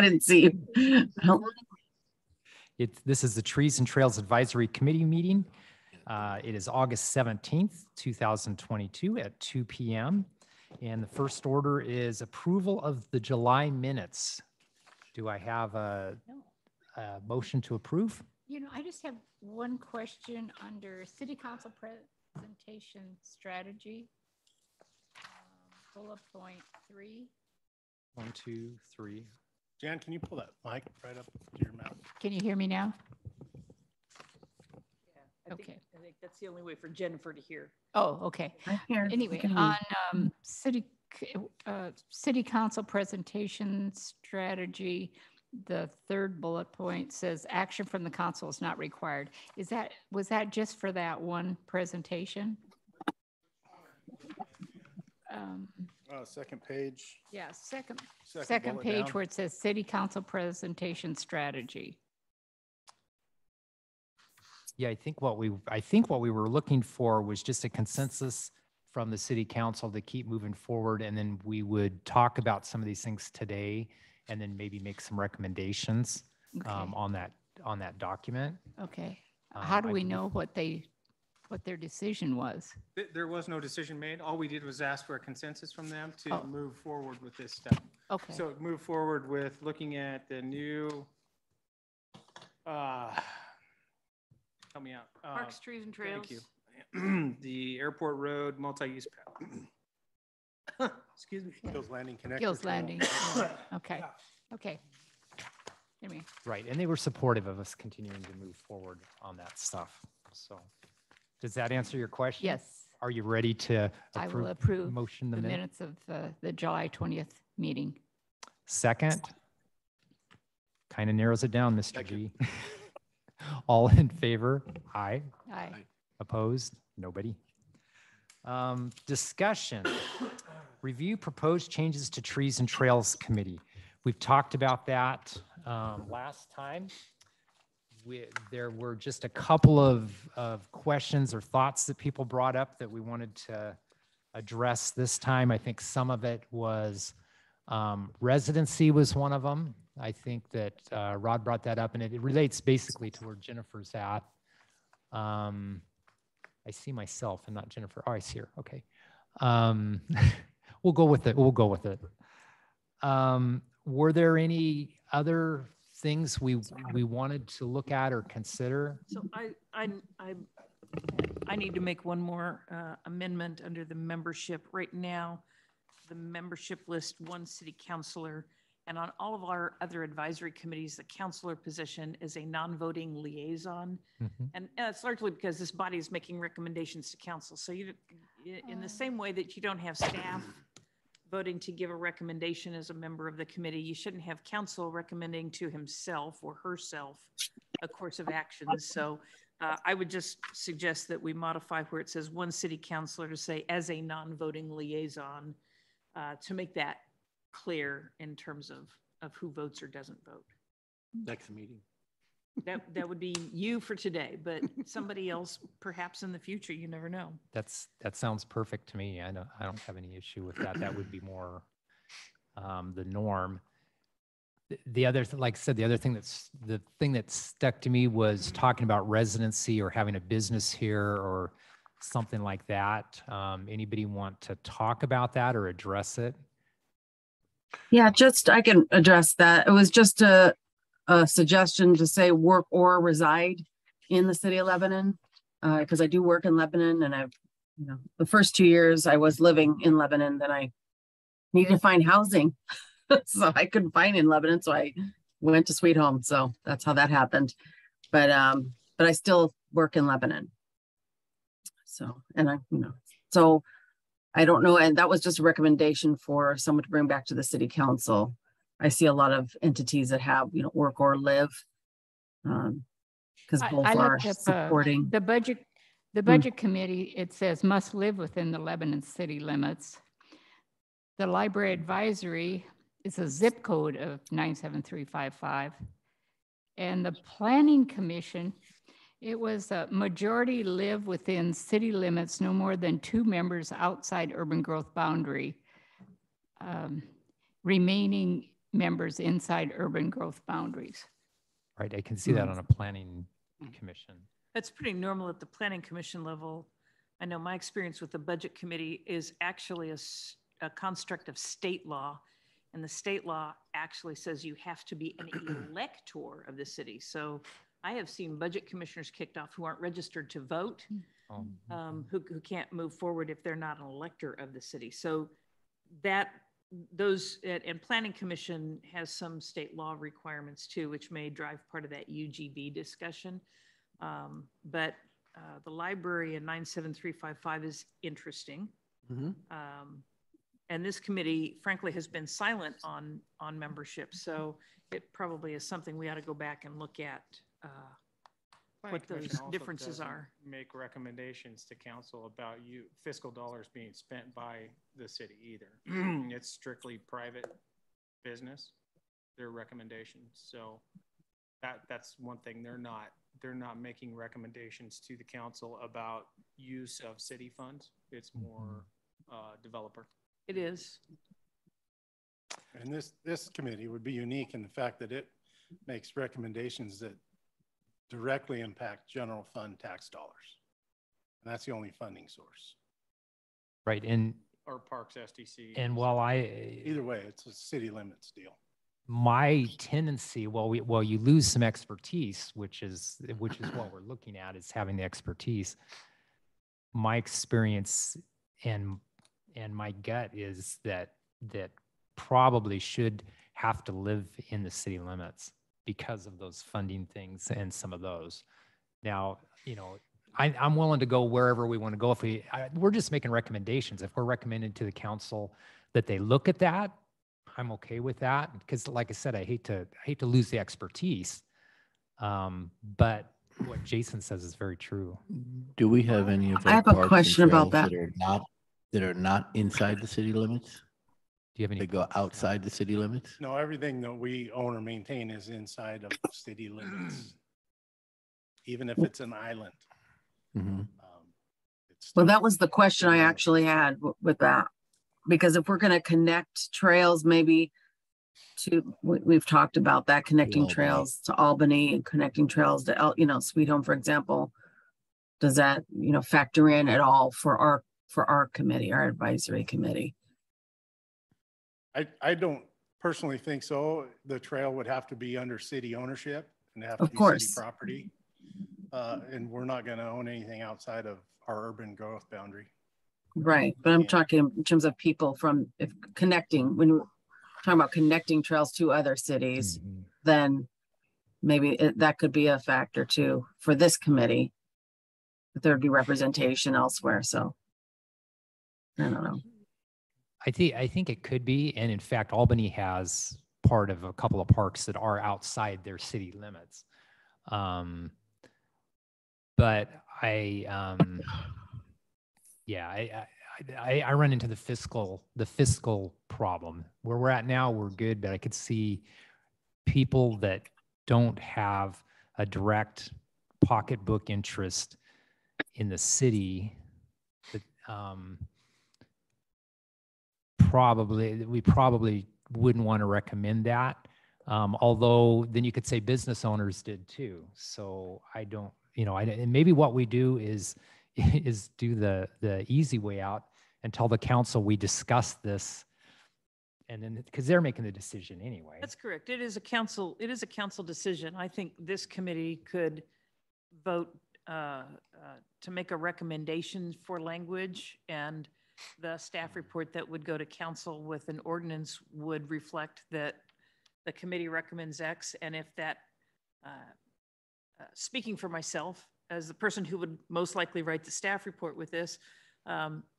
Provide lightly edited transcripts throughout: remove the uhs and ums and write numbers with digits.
didn't see you. This is the Trees and Trails Advisory Committee meeting. It is August 17th, 2022 at 2 p.m. And the first order is approval of the July minutes. Do I have a motion to approve? You know, I just have one question under City Council presentation strategy, bullet point 3. 1, 2, 3. Jan, can you pull that mic right up to your mouth? Can you hear me now? Yeah, I think that's the only way for Jennifer to hear. Oh, okay. Anyway, on City Council presentation strategy, the third bullet point says action from the council is not required. Was that just for that one presentation? Second page. Yeah, second bullet page down. where it says City Council presentation strategy. Yeah, I think what we were looking for was just a consensus from the city council to keep moving forward, and then we would talk about some of these things today, and then maybe make some recommendations on that document. Okay. How do we know what their decision was? There was no decision made. All we did was ask for a consensus from them to move forward with this stuff. Okay. So move forward with looking at the new, help me out. Parks, trees, and trails. Thank you. The airport road multi-use path. Excuse me. Gills Landing connector. Gills Landing. Okay. Okay. Anyway. Right, and they were supportive of us continuing to move forward on that stuff. So, does that answer your question? Yes. Are you ready to I will approve motion the minutes of the July 20th meeting? Second. Kind of narrows it down, Mr. G. All in favor? Aye. Aye. Opposed? Nobody. Discussion. Review proposed changes to Trees and Trails Committee. We've talked about that last time. There were just a couple of questions or thoughts that people brought up that we wanted to address this time. I think some of it was residency was one of them. I think that Rod brought that up, and it relates basically to where Jennifer's at. I see myself and not Jennifer. Oh, I see her. Okay. We'll go with it. We'll go with it. Were there any other things we wanted to look at or consider? So I need to make one more amendment under the membership. Right now, the membership list one city councilor, and on all of our other advisory committees, the councilor position is a non-voting liaison. Mm-hmm. And it's largely because this body is making recommendations to council. So you, in the same way that you don't have staff voting to give a recommendation as a member of the committee, you shouldn't have council recommending to himself or herself a course of actions. So I would just suggest that we modify where it says one city councilor to say as a non-voting liaison to make that clear in terms of who votes or doesn't vote. Next meeting. That would be you for today, but somebody else perhaps in the future, you never know. That sounds perfect to me. I don't have any issue with that. That would be more the norm. The other, like I said, the thing that stuck to me was talking about residency or having a business here or something like that. Anybody want to talk about that or address it? Yeah, I can address that. It was just a suggestion to say work or reside in the city of Lebanon, because I do work in Lebanon, and I've, the first 2 years I was living in Lebanon, then I needed to find housing. So I couldn't find in Lebanon, so I went to Sweet Home. So that's how that happened. But I still work in Lebanon. So, and so I don't know. And that was just a recommendation for someone to bring back to the city council. I see a lot of entities that have, work or live, because both are supporting. The budget committee, it says must live within the Lebanon city limits. The library advisory is a zip code of 97355. And the planning commission, it was a majority live within city limits, no more than 2 members outside urban growth boundary. Remaining members inside urban growth boundaries. Right, I can see that on a planning commission. That's pretty normal at the planning commission level. I know my experience with the budget committee is actually a construct of state law. And the state law actually says you have to be an elector of the city. So I have seen budget commissioners kicked off who aren't registered to vote, who can't move forward if they're not an elector of the city. So and planning commission has some state law requirements too, which may drive part of that UGB discussion. But the library in 97355 is interesting. And this committee, frankly, has been silent on membership. So it probably is something we ought to go back and look at what those differences are. Make recommendations to council about fiscal dollars being spent by the city either. It's strictly private business, their recommendations. So that's one thing. They're not making recommendations to the council about use of city funds. It's more developer. It is. And this committee would be unique in the fact that it makes recommendations that directly impact general fund tax dollars. And that's the only funding source. Right, and Or Parks SDC. and while I Either way, it's a city limits deal. my tendency, you lose some expertise, which is what we're looking at, is having the expertise. My experience and my gut is that probably should have to live in the city limits because of those funding things and some of those. Now, I'm willing to go wherever we want to go. We're just making recommendations. If we're recommending to the council that they look at that, I'm okay with that, because like I said, I hate to lose the expertise. But what Jason says is very true. Do we have any of I our have a parks and question about trails that. that are not inside the city limits? Do you have any? They go outside the city limits? No, everything that we own or maintain is inside of city limits, even if it's an island. Mhm. It's Well, still that was the question I city limits. actually had with that. Because if we're going to connect trails, maybe we've talked about that, connecting Albany. trails to Albany and connecting trails to, Sweet Home, for example. Does that, factor in at all for our committee, our advisory committee? I don't personally think so. The trail would have to be under city ownership and have to Of be course. city property. And we're not going to own anything outside of our urban growth boundary. Right. But I'm Yeah. talking in terms of people when we're talking about connecting trails to other cities, then maybe that could be a factor too for this committee. That there'd be representation elsewhere. So I don't know. I think it could be, and in fact, Albany has part of a couple of parks that are outside their city limits. But I run into the fiscal problem. Where we're at now, we're good, but I could see people that don't have a direct pocketbook interest in the city that we probably wouldn't want to recommend that. Although then you could say business owners did too. So I don't, and maybe what we do is do the easy way out and tell the council we discussed this, and then because they're making the decision anyway. That's correct. It is a council decision. I think this committee could vote to make a recommendation for language, and the staff report that would go to council with an ordinance would reflect that the committee recommends X. And if that, speaking for myself, as the person who would most likely write the staff report with this,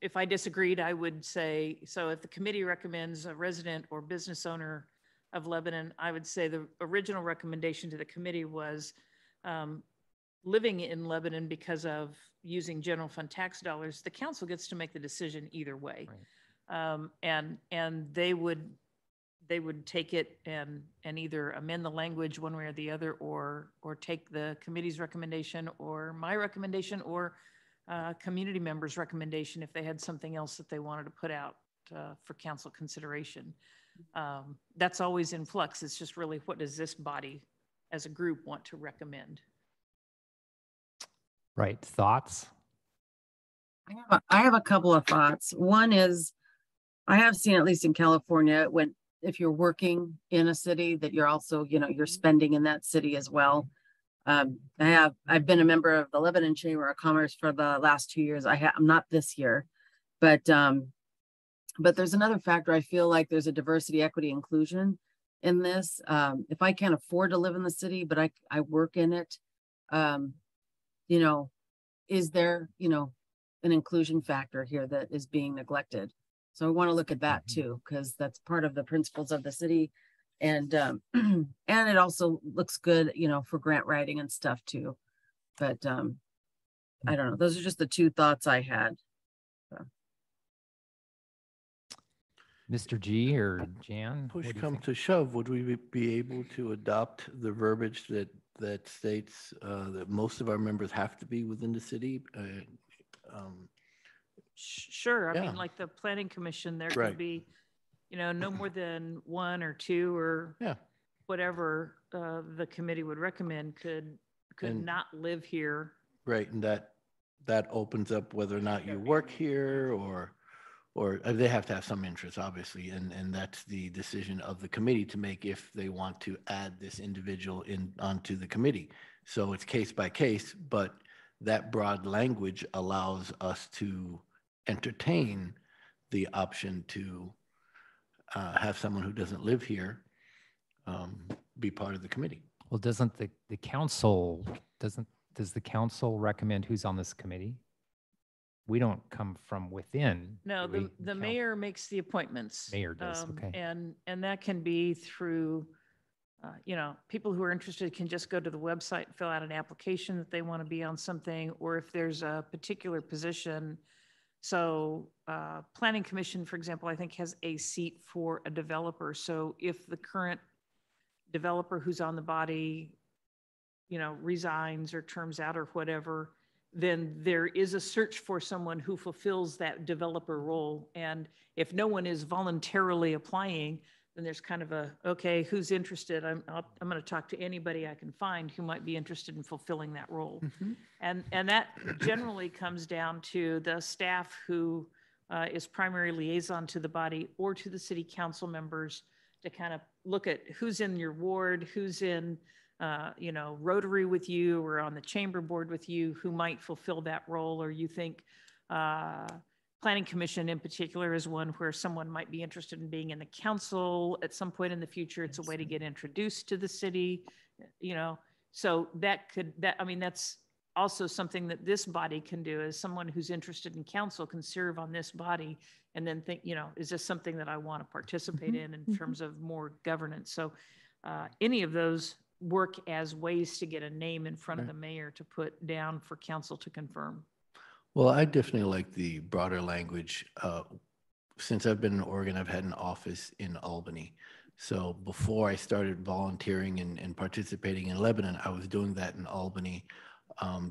if I disagreed, I would say, so if the committee recommends a resident or business owner of Lebanon, I would say the original recommendation to the committee was living in Lebanon because of using general fund tax dollars. The council gets to make the decision either way. Right. And they would take it and either amend the language one way or the other, or take the committee's recommendation or my recommendation or community members' recommendation if they had something else that they wanted to put out for council consideration. that's always in flux. It's just really, what does this body as a group want to recommend? Right. Thoughts? I have a couple of thoughts. One is, I have seen, at least in California, when, if you're working in a city, that you're also, you're spending in that city as well. I've been a member of the Lebanon Chamber of Commerce for the last 2 years. I'm not this year, but there's another factor. I feel like there's a diversity, equity, inclusion in this. If I can't afford to live in the city, but I work in it, is there, an inclusion factor here that is being neglected? So I want to look at that too, because that's part of the principles of the city. And and it also looks good, for grant writing and stuff too. But I don't know. Those are just the two thoughts I had. So. Mr. G or Jan? Push what do you come think? to shove, would we be able to adopt the verbiage that states that most of our members have to be within the city? Sure. I Yeah. mean, like the planning commission, there Right. could be, no more than one or two or Yeah. whatever the committee would recommend could And- not live here. Right, and that opens up whether or not you work here or they have to have some interest, obviously, and that's the decision of the committee to make if they want to add this individual onto the committee. So it's case by case, but that broad language allows us to entertain the option to have someone who doesn't live here be part of the committee. Well, doesn't the council, does the council recommend who's on this committee? We don't come from within. No, do we? the mayor makes the appointments. Mayor does, okay. And that can be through, people who are interested can just go to the website and fill out an application that they want to be on something, or if there's a particular position. So Planning Commission, for example, I think has a seat for a developer. So if the current developer who's on the body, resigns or terms out or whatever, then there is a search for someone who fulfills that developer role. And if no one is voluntarily applying, then there's kind of okay, who's interested? I'm going to talk to anybody I can find who might be interested in fulfilling that role. Mm-hmm. And that generally comes down to the staff who is primary liaison to the body or to the city council members to kind of look at who's in your ward, who's in Rotary with you or on the chamber board with you, who might fulfill that role, or you think Planning Commission in particular is one where someone might be interested in being in the council at some point in the future. It's a way to get introduced to the city, so that's also something that this body can do. Is someone who's interested in council can serve on this body and then think, is this something that I want to participate in terms of more governance? So any of those work as ways to get a name in front of the mayor to put down for council to confirm. Well, I definitely like the broader language. Since I've been in Oregon, I've had an office in Albany. So before I started volunteering and participating in Lebanon, I was doing that in Albany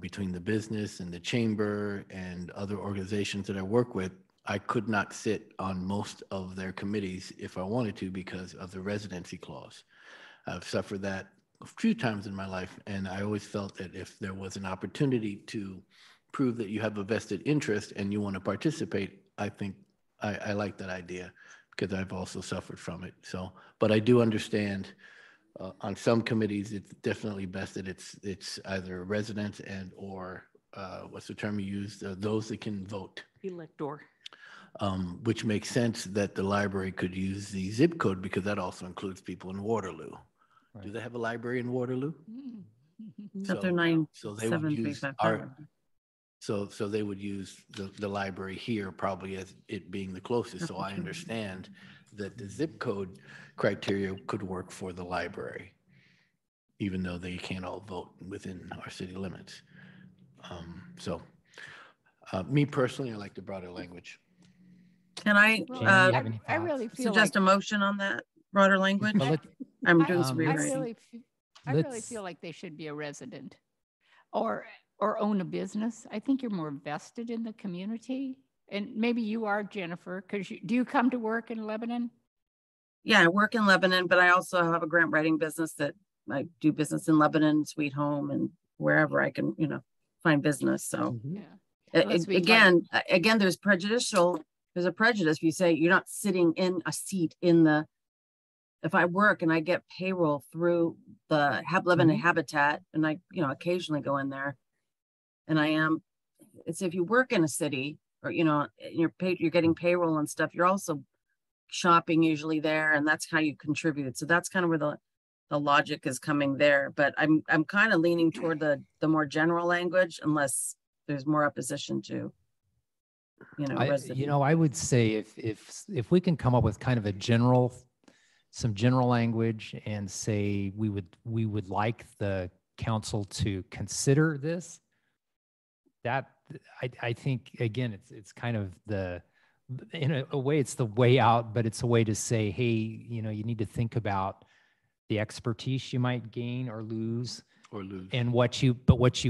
between the business and the chamber and other organizations that I work with. I could not sit on most of their committees if I wanted to because of the residency clause. I've suffered that a few times in my life, and I always felt that if there was an opportunity to prove that you have a vested interest and you want to participate, I think I like that idea because I've also suffered from it. So, but I do understand on some committees, it's definitely best that it's either residents and or what's the term you used? Those that can vote. Elector. Which makes sense that the library could use the zip code because that also includes people in Waterloo. Right. Do they have a library in Waterloo? Except they're So they would use 97355. so they would use the library here probably as it being the closest. So I understand that the zip code criteria could work for the library, even though they can't all vote within our city limits. Me personally, I like the broader language. Can I Jan, you have any I thoughts? really feel suggest like a motion on that broader language? Well, I'm doing some Um, rewriting. I really let's- feel like they should be a resident or own a business. I think you're more vested in the community. And maybe you are, Jennifer, because do you come to work in Lebanon? Yeah, I work in Lebanon, but I also have a grant writing business that I do business in Lebanon, Sweet Home, and wherever I can, find business. So Yeah. Unless we talk- again, there's a prejudice. If you say you're not sitting in a seat if I work and I get payroll through the Lebanon Habitat, and I, occasionally go in there, and it's if you work in a city or, you're getting payroll and stuff, you're also shopping usually there, and that's how you contribute. So that's kind of where the logic is coming there. But I'm kind of leaning toward the more general language, unless there's more opposition to, I would say if we can come up with kind of some general language and say we would like the council to consider this, that I think again it's kind of in a way it's the way out, but it's a way to say, hey, you need to think about the expertise you might gain or lose, and what you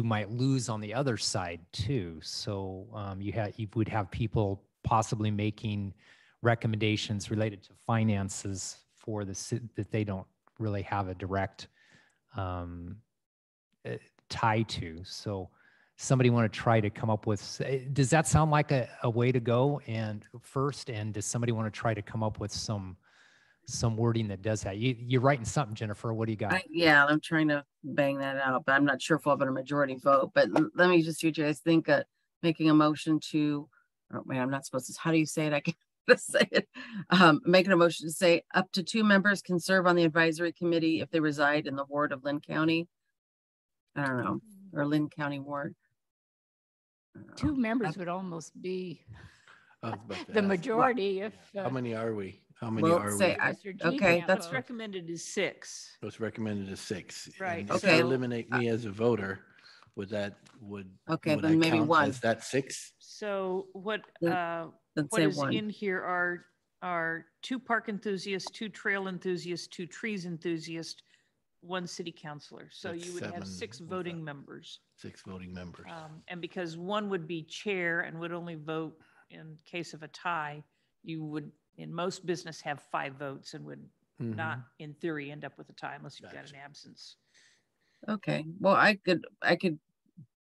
might lose on the other side too. So you would have people possibly making recommendations related to finances for that they don't really have a direct tie to. So somebody want to try to come up with, does that sound like a way to go? And does somebody want to try to come up with some wording that does that? You're writing something, Jennifer. What do you got? I'm trying to bang that out, but I'm not sure if we'll have a majority vote. But let me just see what you guys think. Making a motion to, I'm not supposed to, how do you say it? I can't say it. Making a motion to say up to 2 members can serve on the advisory committee if they reside in the ward of Lynn County. I don't know, or Lynn County ward. 2 members would almost be I was about to the ask, majority if. how many are we? How many Well, are say, we? Mr. G okay, can't that's vote. What's recommended is 6. What's recommended is 6. Right, And if okay. you eliminate me as a voter, would Okay, would then I maybe count 1. as that 6? So what Then what say is 1. in here are 2 park enthusiasts, 2 trail enthusiasts, 2 trees enthusiasts, 1 city councilor. So That's you would have 7 6 with voting that. members. 6 voting members. And because 1 would be chair and would only vote in case of a tie, you would, in most business, have 5 votes and would not, in theory, end up with a tie unless you've got an absence. Okay, well, I could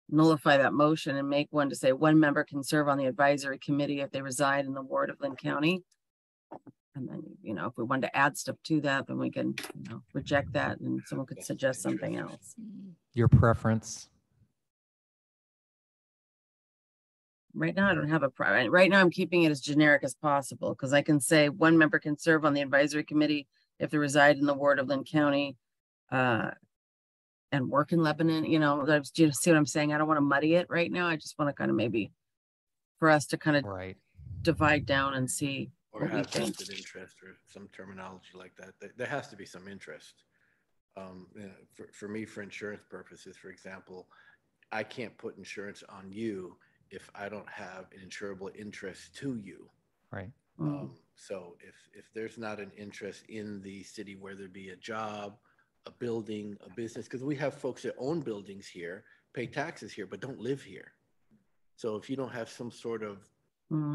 nullify that motion and make one to say 1 member can serve on the advisory committee if they reside in the ward of Lynn County. And then, if we wanted to add stuff to that, then we can, reject that, and someone could suggest something else. Your preference? Right now, I don't have right now I'm keeping it as generic as possible, because I can say 1 member can serve on the advisory committee if they reside in the ward of Lynn County, and work in Lebanon. Do you see what I'm saying? I don't want to muddy it right now. I just want to kind of maybe for us to kind of divide down and see Or what we have think. vested interest or some terminology like that. There has to be some interest. For me, for insurance purposes, for example, I can't put insurance on you if I don't have an insurable interest to you. Right. So if there's not an interest in the city, whether it be a job, a building, a business, because we have folks that own buildings here, pay taxes here, but don't live here. So if you don't have some sort of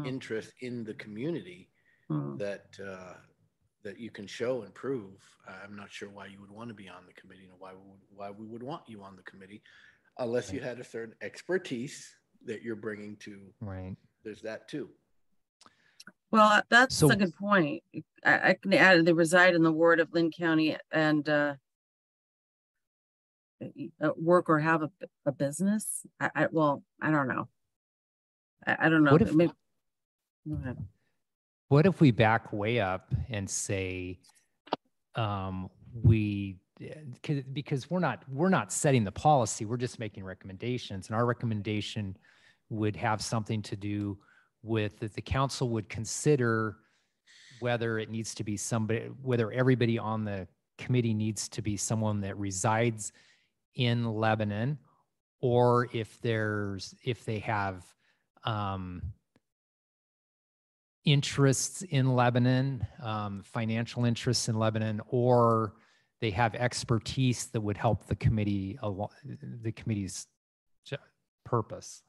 interest in the community that you can show and prove, I'm not sure why you would want to be on the committee, and why we would want you on the committee, unless you had a certain expertise that you're bringing to. Right. There's that too. Well, that's a good point. I can add they reside in the ward of Lynn County and work or have a business. I don't know. I don't know. What if we back way up and say because we're not setting the policy, we're just making recommendations, and our recommendation would have something to do with that the council would consider whether it needs to be whether everybody on the committee needs to be someone that resides in Lebanon, or if they have interests in Lebanon, financial interests in Lebanon, or they have expertise that would help the committee's purpose.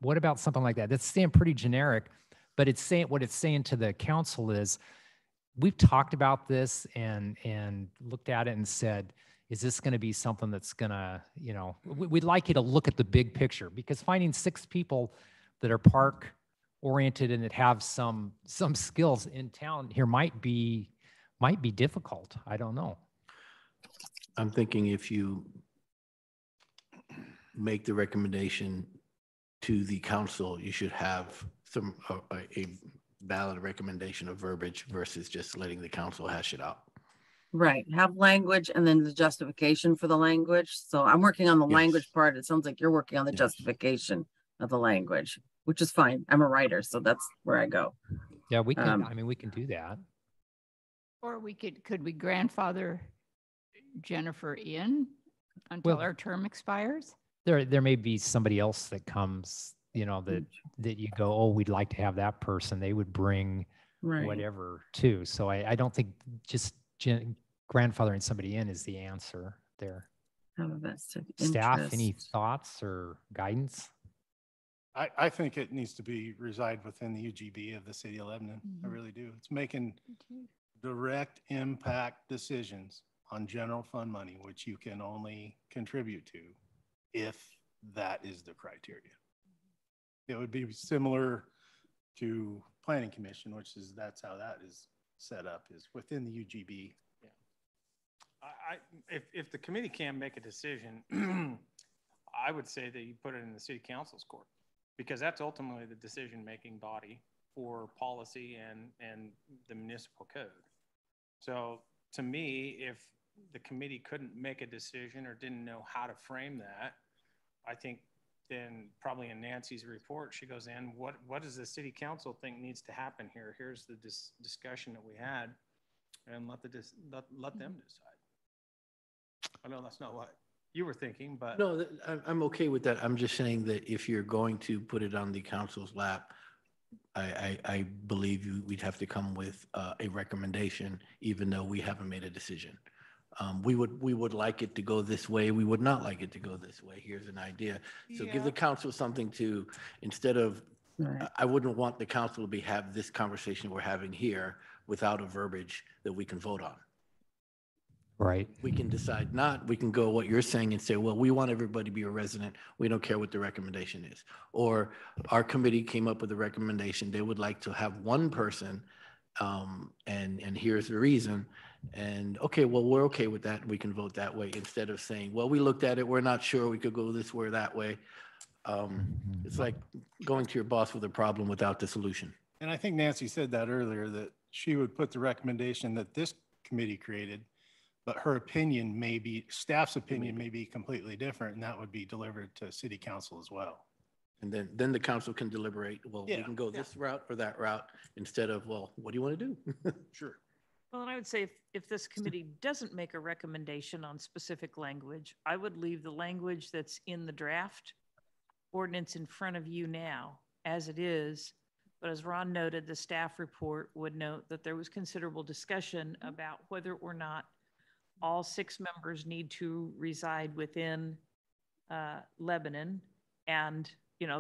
What about something like that? That's saying pretty generic, but what it's saying to the council is we've talked about this and looked at it and said, is this going to be something that's going to, we'd like you to look at the big picture, because finding 6 people that are park oriented and that have some skills in town here might be difficult. I don't know. I'm thinking if you make the recommendation to the council, you should have a valid recommendation of verbiage versus just letting the council hash it out. Right, have language and then the justification for the language. So I'm working on the Yes. language part. It sounds like you're working on the Yes. justification of the language, which is fine. I'm a writer, so that's where I go. Yeah, we can, Um, we can do that. Or could we grandfather Jennifer in until Well- our term expires? There may be somebody else that comes, that you go, oh, we'd like to have that person. They would bring Right. whatever too. So I don't think just grandfathering somebody in is the answer there. Have a vested Staff, any interest. thoughts or guidance? I think it needs to be reside within the UGB of the city of Lebanon. I really do. It's making direct impact decisions on general fund money, which you can only contribute to if that is the criteria. It would be similar to planning commission, which is, that's how that is set up, is within the UGB. If the committee can't make a decision, I would say that you put it in the city council's court, because that's ultimately the decision-making body for policy and the municipal code. So to me, if the committee couldn't make a decision or didn't know how to frame that, I think then probably in Nancy's report, she goes in, what does the city council think needs to happen here? Here's the discussion that we had, and let them decide. I know that's not what you were thinking, but. No, I'm okay with that. I'm just saying that if you're going to put it on the council's lap, I believe we'd have to come with a recommendation, even though we haven't made a decision. We would like it to go this way. We would not like it to go this way. Here's an idea. So give the council something to, instead of, Right. I wouldn't want the council to have this conversation we're having here without a verbiage that we can vote on. Right. We can decide not, we can go what you're saying and say, well, we want everybody to be a resident. We don't care what the recommendation is. Or our committee came up with a recommendation. They would like to have one person, and here's the reason. And okay, well, we're okay with that. We can vote that way, instead of saying, well, we looked at it. We're not sure. We could go this way or that way. It's like going to your boss with a problem without the solution. And I think Nancy said that earlier, that she would put the recommendation that this committee created, but her opinion may be, staff's opinion may be completely different, and that would be delivered to city council as well. And then the council can deliberate, well, we Yeah, can go this route or that route, instead of, well, what do you want to do? Sure. Well, and I would say if this committee doesn't make a recommendation on specific language, I would leave the language that's in the draft ordinance in front of you now as it is. But as Ron noted, the staff report would note that there was considerable discussion about whether or not all 6 members need to reside within Lebanon. And,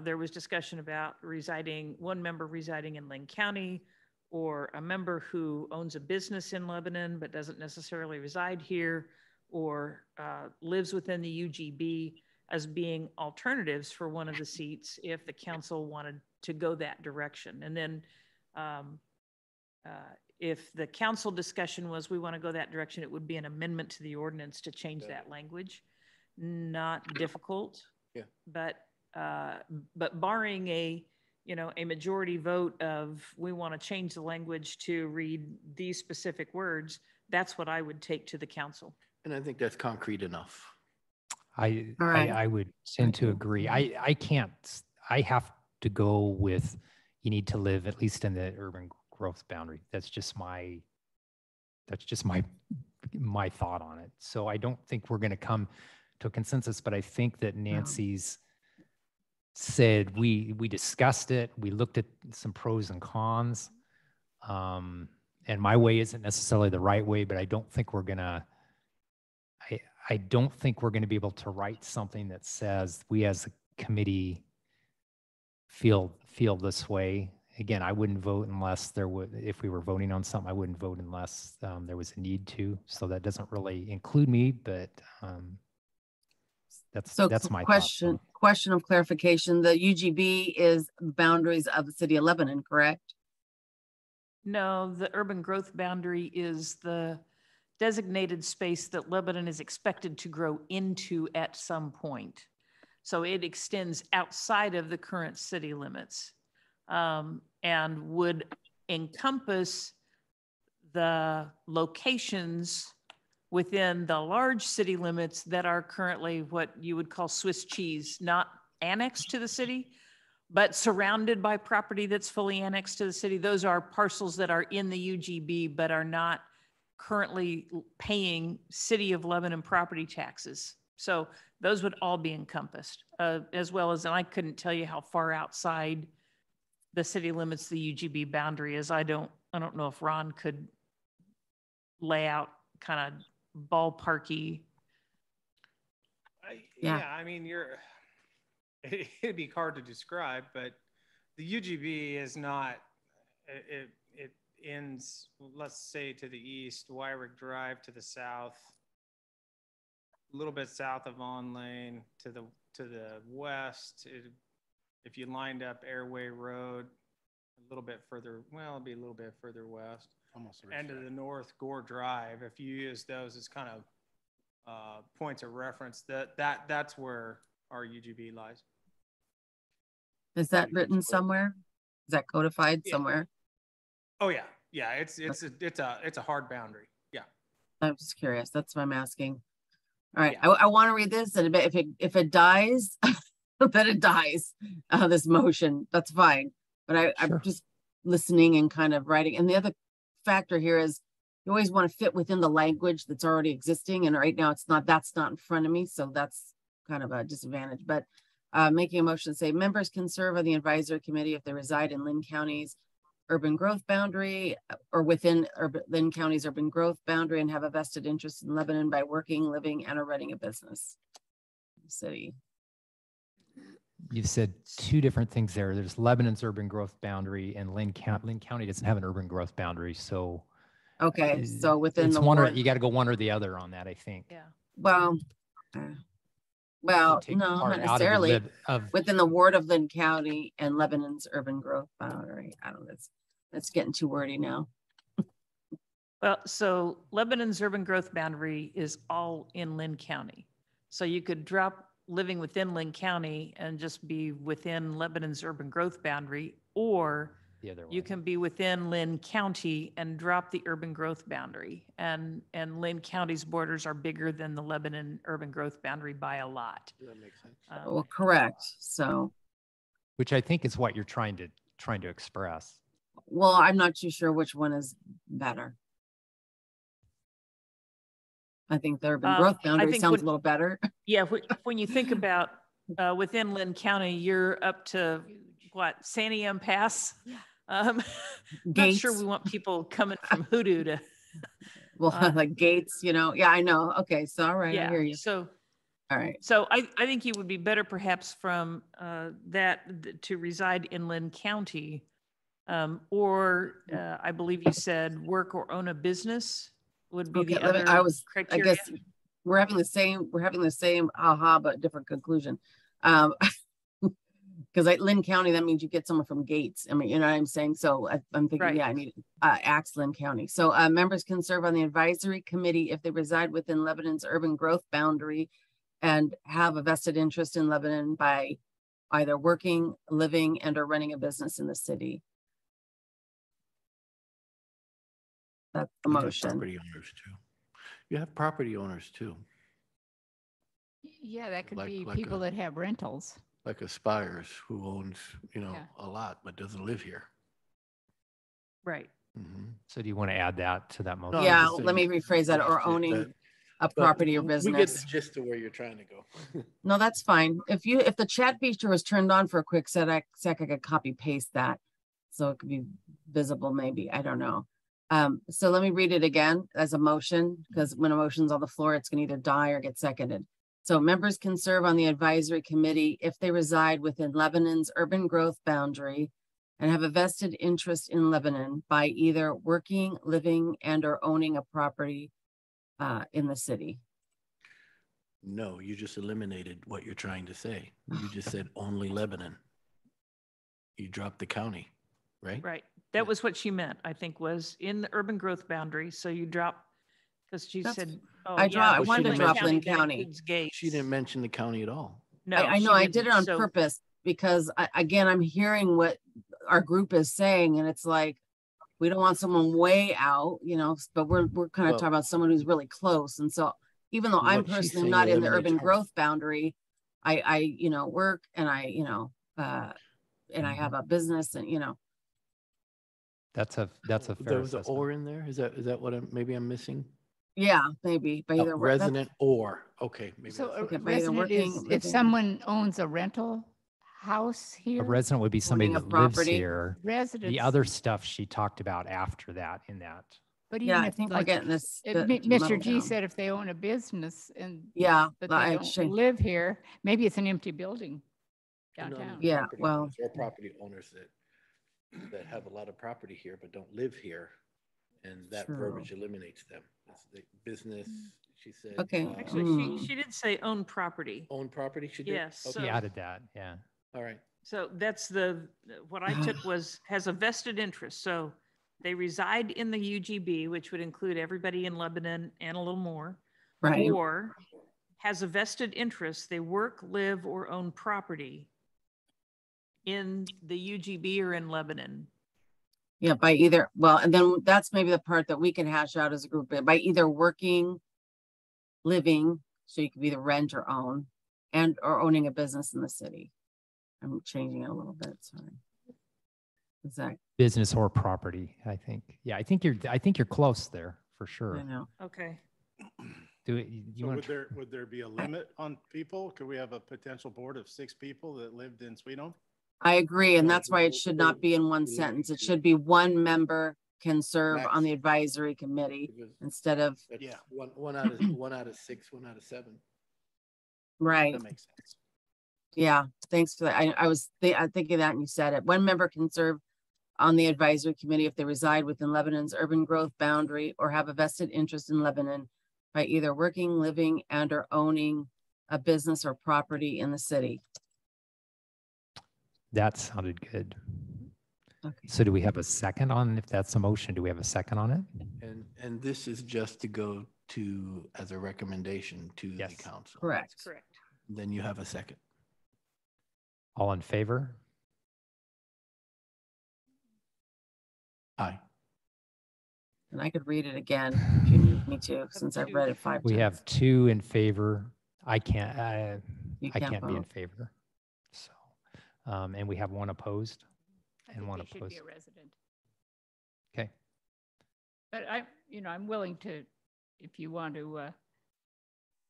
there was discussion about one member residing in Lane County, or a member who owns a business in Lebanon but doesn't necessarily reside here, or lives within the UGB, as being alternatives for one of the seats if the council wanted to go that direction. And then if the council discussion was, we want to go that direction, it would be an amendment to the ordinance to change that language. Not difficult. Yeah. But barring a majority vote of, we want to change the language to read these specific words, that's what I would take to the council. And I think that's concrete enough. I would tend to agree. I have to go with, you need to live at least in the urban growth boundary. That's just my thought on it. So I don't think we're going to come to a consensus, but I think that Nancy's said, we discussed it. We looked at some pros and cons. And my way isn't necessarily the right way, but I don't think we're going to, I don't think we're going to be able to write something that says we as a committee feel this way. again, I wouldn't vote unless there would, if we were voting on something, I wouldn't vote unless there was a need to. So that doesn't really include me, but So that's my thought. question of clarification. The UGB is boundaries of the city of Lebanon, correct? No, the urban growth boundary is the designated space that Lebanon is expected to grow into at some point. So it extends outside of the current city limits, and would encompass the locations within the large city limits that are currently what you would call Swiss cheese, not annexed to the city, but surrounded by property that's fully annexed to the city. Those are parcels that are in the UGB, but are not currently paying City of Lebanon property taxes. So those would all be encompassed, as well as, and I couldn't tell you how far outside the city limits the UGB boundary is. I don't know if Ron could lay out kind of ballparky. Yeah. I mean, it'd be hard to describe, but the UGB is not, it ends, let's say, to the east, Wyrick Drive to the south, a little bit south of On Lane to the west. If you lined up Airway Road, a little bit further, well, it'd be a little bit further west. Almost. And to the north, Gore Drive. If you use those as kind of points of reference, that's where our UGB lies. Is that written somewhere? Is that codified Yeah. somewhere? Oh yeah, it's a hard boundary. Yeah. I'm just curious. That's what I'm asking. All right, Yeah. I want to read this, and if it dies, then it dies. This motion, that's fine. But Sure. I'm just listening and kind of writing. And the other factor here is you always want to fit within the language that's already existing, and right now it's not. That's not in front of me, so that's kind of a disadvantage. But making a motion to say members can serve on the advisory committee if they reside in Lynn County's urban growth boundary or within Lynn County's urban growth boundary and have a vested interest in Lebanon by working, living, and or running a business. City. You've said two different things there. There's Lebanon's urban growth boundary, and Lynn County doesn't have an urban growth boundary. So Okay, so within it's the one or ward, you got to go one or the other on that, I think. Yeah. well, Take the no, part not out of the necessarily. of Within the ward of Lynn County and Lebanon's urban growth boundary. I don't know. That's getting too wordy now. Well, so Lebanon's urban growth boundary is all in Lynn County. So you could drop living within Lynn County and just be within Lebanon's urban growth boundary, or the other you way. can be within Lynn County and drop the urban growth boundary. And Lynn County's borders are bigger than the Lebanon urban growth boundary by a lot. That makes sense. Well, correct. So, Which I think is what you're trying to express. well, I'm not too sure which one is better. I think the urban growth boundary think sounds a little better. Yeah, when you think about within Lynn County, you're up to what, Santiam Pass? Not sure we want people coming from Hoodoo to. Well, like gates, Yeah, I know. Okay, so all right, I hear you. So, all right. So I think you would be better perhaps from that to reside in Lynn County, or I believe you said work or own a bumission would be the other criteria. I guess we're having the same aha, but different conclusion. Because Lynn County, that means you get someone from Gates. I mean, you know what I'm saying? So I'm thinking, Right. yeah, I need Axe Lynn County. So members can serve on the advisory committee if they reside within Lebanon's urban growth boundary and have a vested interest in Lebanon by either working, living, and or running a business in the city. That's the You have motion. property owners too. You have property owners too, Yeah, that could Like- be like people a- that have rentals. like Aspires, who owns, Yeah. a lot, but doesn't live here. Right. Mhm. So do you want to add that to that motion? No, I'm Yeah, just let me saying, rephrase that, or suggest it, owning that- a but property or We get business. the gist of where you're trying to go. No, that's fine. If the chat feature was turned on for a quick sec, I could copy paste that. So it could be visible maybe, I don't know. So let me read it again as a motion, because when a motion's on the floor, it's gonna either die or get seconded. So members can serve on the advisory committee if they reside within Lebanon's urban growth boundary and have a vested interest in Lebanon by either working, living, and or owning a property in the city. No, you just eliminated what you're trying to say. You just said only Lebanon. You dropped the county, right? Right. That was what she meant, I think, was in the urban growth boundary. So you drop, because she That's- said, oh, I yeah. wanted to Lynn drop County, Lynn that County. includes Gates. She didn't mention the county at all. No, I she know I did didn't. it on So- purpose because again, I'm hearing what our group is saying, and it's like, we don't want someone way out, you know, but we're kind of Well- talking about someone who's really close. And so even though I'm What she's personally saying not in the eliminates urban her. growth boundary, I, you know, work and I, you know, and I have a business and, you know, That's a fair There was an assessment. or in there? Is that what maybe I'm missing? yeah, maybe, but Oh, either way. resident or, okay, maybe So that's a what Okay, it by either resident working, is if living- someone owns a rental house A here. resident would be somebody Owning a that lives property. here. Residents. The other stuff she talked about after that in that. But Yeah, even I if think we're like, getting this. Mr. muddled G down. said if they own a business and, Yeah, but they I don't actually, live here, maybe it's an empty building No, no, downtown. Yeah, property well- owners or property owners that have a lot of property here but don't live here, and that True. verbiage eliminates them. That's the business, she said. Okay. Actually, Mm. she did say own property. Own property, she did? Yes, Okay, She So- added that, yeah. all right. So that's what I took was, has a vested interest. So they reside in the UGB, which would include everybody in Lebanon and a little more. right, Or has a vested interest, they work, live, or own property in the UGB or in Lebanon. yeah, by either, well, and then that's maybe the part that we can hash out as a group, by either working, living, so you could either rent or own, and or owning a business in the city. I'm changing it a little bit, sorry. Is that, Business or property, I think. Yeah, I think you're close there for I sure. know, Okay. Do it, you So want, would there be a limit on people? Could we have a potential board of 6 people that lived in Sweet Home? I agree, and No, that's why it should not be in one we limit sentence, it to- should be one member can serve Max. on the advisory committee Because instead of, that's Yeah. one out of 6, 1 out of 7. right. That makes sense. Yeah, thanks for that. I was thinking that and you said it. One member can serve on the advisory committee if they reside within Lebanon's urban growth boundary or have a vested interest in Lebanon by either working, living, and or owning a business or property in the city. that sounded good. Okay. So do we have a second on, if that's a motion, do we have a second on it? And this is just to go to, as a recommendation to the Yes. council. Correct. Correct. Then you have a second. All in favor? Aye. And I could read it again if you need me to, since I've read it 5 times. We have 2 in favor. I can't, You I can't be in vote. favor. So, and we have 1 opposed I and think 1 they should opposed. be a resident. Okay. But I'm willing to, if you want to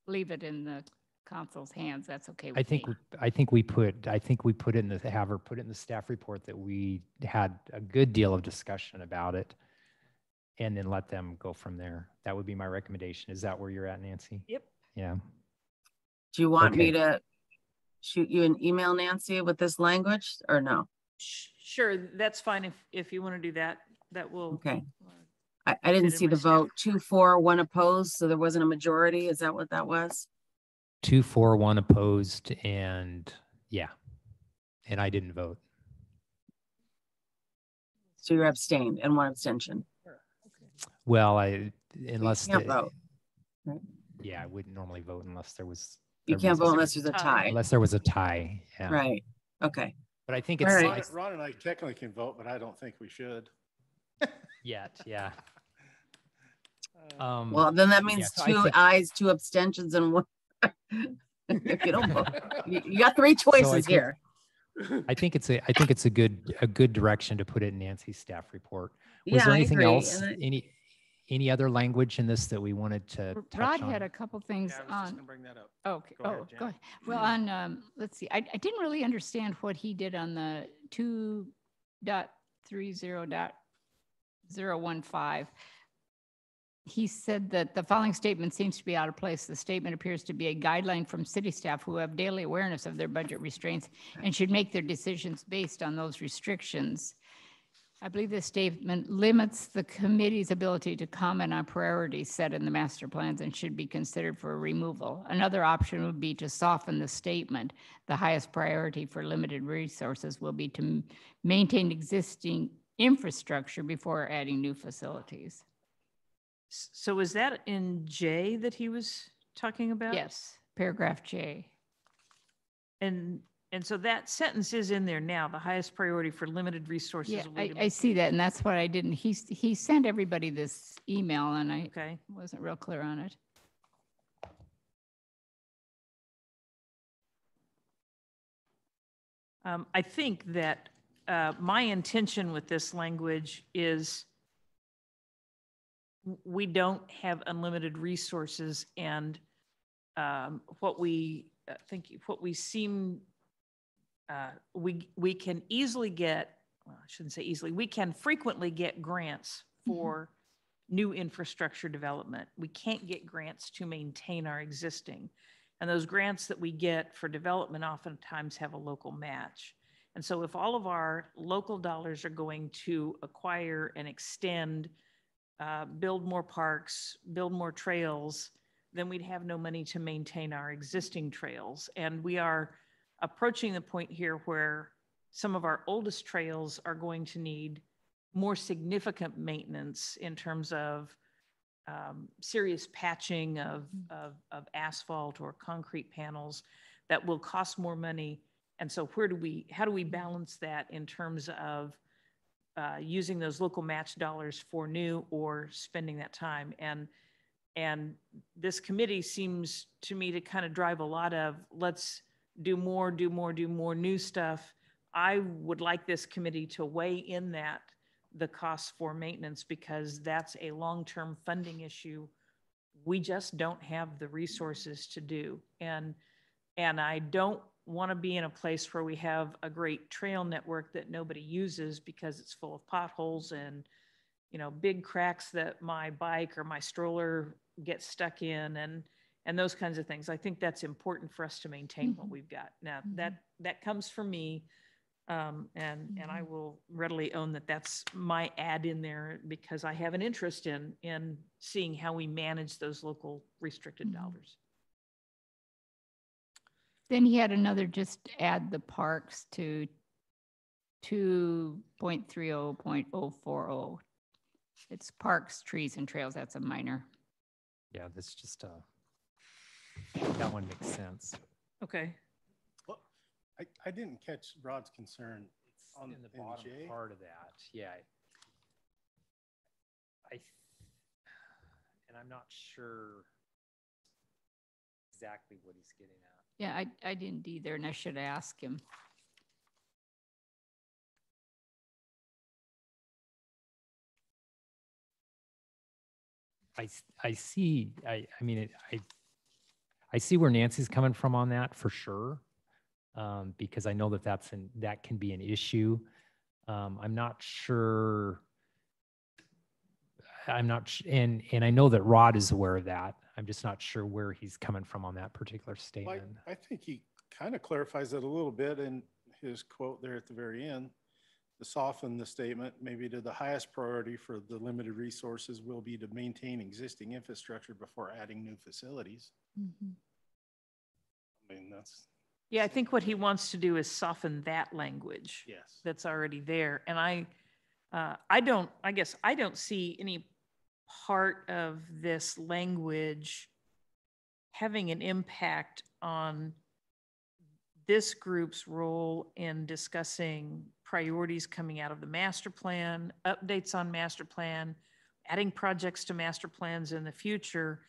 leave it in the council's hands, that's okay with me. I think we put it in the, have her put it in the staff report that we had a good deal of discussion about it and then let them go from there. That would be my recommendation. Is that where you're at, Nancy? Yep. Yeah. Do you want me Okay. to shoot you an email, Nancy, with this language or no? Sure, that's fine if you want to do that. That will. Okay. I didn't Fit in see my the staff. vote, 2 for, 1 opposed, so there wasn't a majority. Is that what that was? 2 for, 1 opposed, and yeah. And I didn't vote. So you're abstained and 1 abstention. Well, unless, can't the- vote, right? yeah, I wouldn't normally vote unless there was. You a can't vote reason. unless there's a tie. Unless there was a tie, yeah. Right, okay. But I think All it's right. nice Ron and I technically can vote, but I don't think we should. yet, yeah. Well, then that means so I 2 think- ayes, 2 abstentions and 1. If you don't vote, you got 3 choices think- here. I think it's a good direction to put it in Nancy's staff report. Was Yeah, there I anything agree, else, and any other language in this that we wanted to touch Rod on? had a couple things Yeah, I was just on, gonna bring that up. okay, Go ahead, oh, Jan. go ahead. Well, on, let's see, I didn't really understand what he did on the 2.30.015. he said that the following statement seems to be out of place. The statement appears to be a guideline from city staff who have daily awareness of their budget restraints and should make their decisions based on those restrictions. I believe this statement limits the committee's ability to comment on priorities set in the master plans and should be considered for removal. Another option would be to soften the statement. The highest priority for limited resources will be to maintain existing infrastructure before adding new facilities. So is that in J that he was talking about? Yes, paragraph J. And so that sentence is in there now, the highest priority for limited resources. Yeah, will be to I see that, and that's what I didn't, he sent everybody this email, and I Okay. wasn't real clear on it. I think that my intention with this language is we don't have unlimited resources, and what we seem we can easily get, well, I shouldn't say easily, we can frequently get grants for new infrastructure development. We can't get grants to maintain our existing. And those grants that we get for development oftentimes have a local match. And so if all of our local dollars are going to acquire and extend, build more parks, build more trails, then we'd have no money to maintain our existing trails. And we are approaching the point here where some of our oldest trails are going to need more significant maintenance in terms of serious patching of asphalt or concrete panels that will cost more money. And so how do we balance that in terms of using those local match dollars for new or spending that time? And this committee seems to me to kind of drive a lot of let's do more new stuff. I would like this committee to weigh in that the costs for maintenance, because that's a long-term funding issue we just don't have the resources to do. And I don't want to be in a place where we have a great trail network that nobody uses because it's full of potholes and, you know, big cracks that my bike or my stroller gets stuck in, and those kinds of things. I think that's important for us to maintain what we've got. Now, that comes from me. And I will readily own that that's my add in there, because I have an interest in seeing how we manage those local restricted dollars. Then he had another, just add the parks to 2.30.040. It's parks, trees, and trails. That's a minor. Yeah, that's just that one makes sense. Okay. I didn't catch Rod's concern on in the bottom J. part of that. Yeah. And I'm not sure exactly what he's getting at. Yeah, I didn't either, and I should ask him. I see. I mean, I see where Nancy's coming from on that for sure. Because I know that that can be an issue. I'm not sure. And I know that Rod is aware of that. I'm just not sure where he's coming from on that particular statement. Well, I think he kind of clarifies it a little bit in his quote there at the very end. To soften the statement, maybe to the highest priority for the limited resources will be to maintain existing infrastructure before adding new facilities. Mm-hmm. I mean, that's... Yeah, I think what he wants to do is soften that language. Yes. That's already there. And I guess I don't see any part of this language having an impact on this group's role in discussing priorities coming out of the master plan, updates on master plan, adding projects to master plans in the future,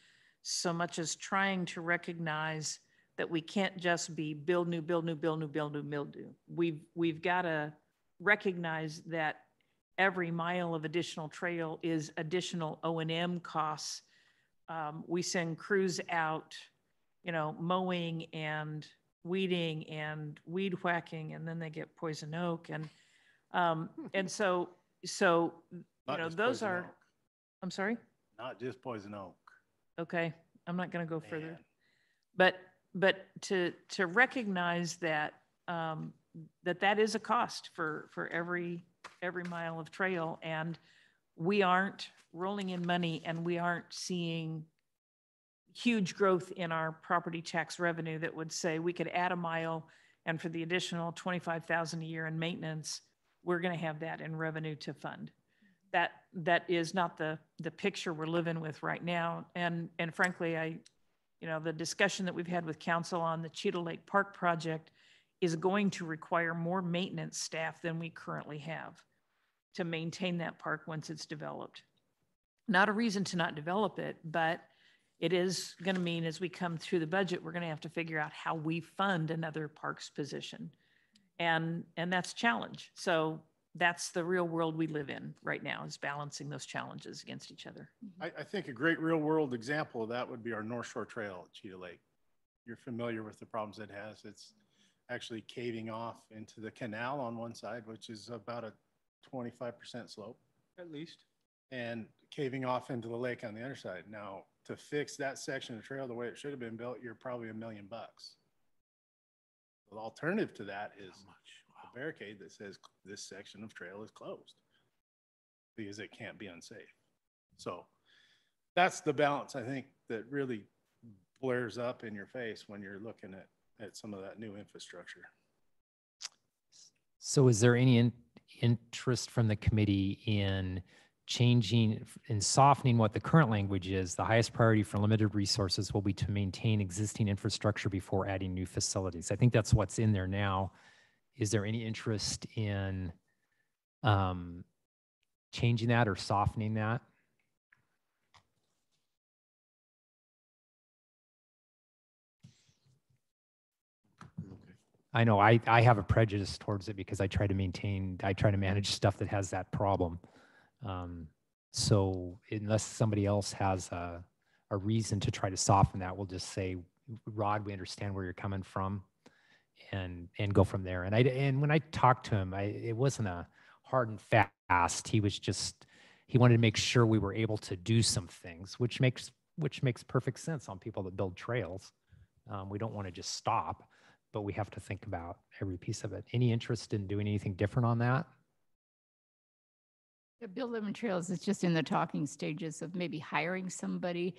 so much as trying to recognize that we can't just be build new. We've got to recognize that every mile of additional trail is additional O&M costs. We send crews out, you know, mowing and weeding and weed whacking, and then they get poison oak. And so, you know, those are, I'm sorry? not just Poison Oak. Okay, I'm not going to go further. Man. But to recognize that that is a cost for every mile of trail, and we aren't rolling in money, and we aren't seeing huge growth in our property tax revenue that would say we could add a mile, and for the additional 25,000 a year in maintenance, we're going to have that in revenue to fund. That is not the picture we're living with right now. And frankly, the discussion that we've had with council on the Cheetah Lake Park project is going to require more maintenance staff than we currently have to maintain that park once it's developed. Not a reason to not develop it, but it is going to mean as we come through the budget, we're going to have to figure out how we fund another parks position. And that's a challenge. So that's the real world we live in right now, is balancing those challenges against each other. I think a great real world example of that would be our North Shore Trail at Cheetah Lake. You're familiar with the problems it has. It's actually caving off into the canal on one side, which is about a 25% slope At least. and caving off into the lake on the other side. Now, to fix that section of trail the way it should have been built, you're probably $1 million. The alternative to that is a barricade that says this section of trail is closed because it can't be unsafe. So that's the balance, I think, that really blares up in your face when you're looking at some of that new infrastructure. So is there any interest from the committee in changing and softening what the current language is? The highest priority for limited resources will be to maintain existing infrastructure before adding new facilities. I think that's what's in there now. Is there any interest in changing that or softening that? I know I have a prejudice towards it because I try to manage stuff that has that problem. So unless somebody else has a reason to try to soften that, we'll just say, Rod, we understand where you're coming from, and go from there. And when I talked to him, it wasn't a hard and fast. He wanted to make sure we were able to do some things, which makes perfect sense on people that build trails. We don't want to just stop, but we have to think about every piece of it. Any interest in doing anything different on that? The Build Living Trails is just in the talking stages of maybe hiring somebody,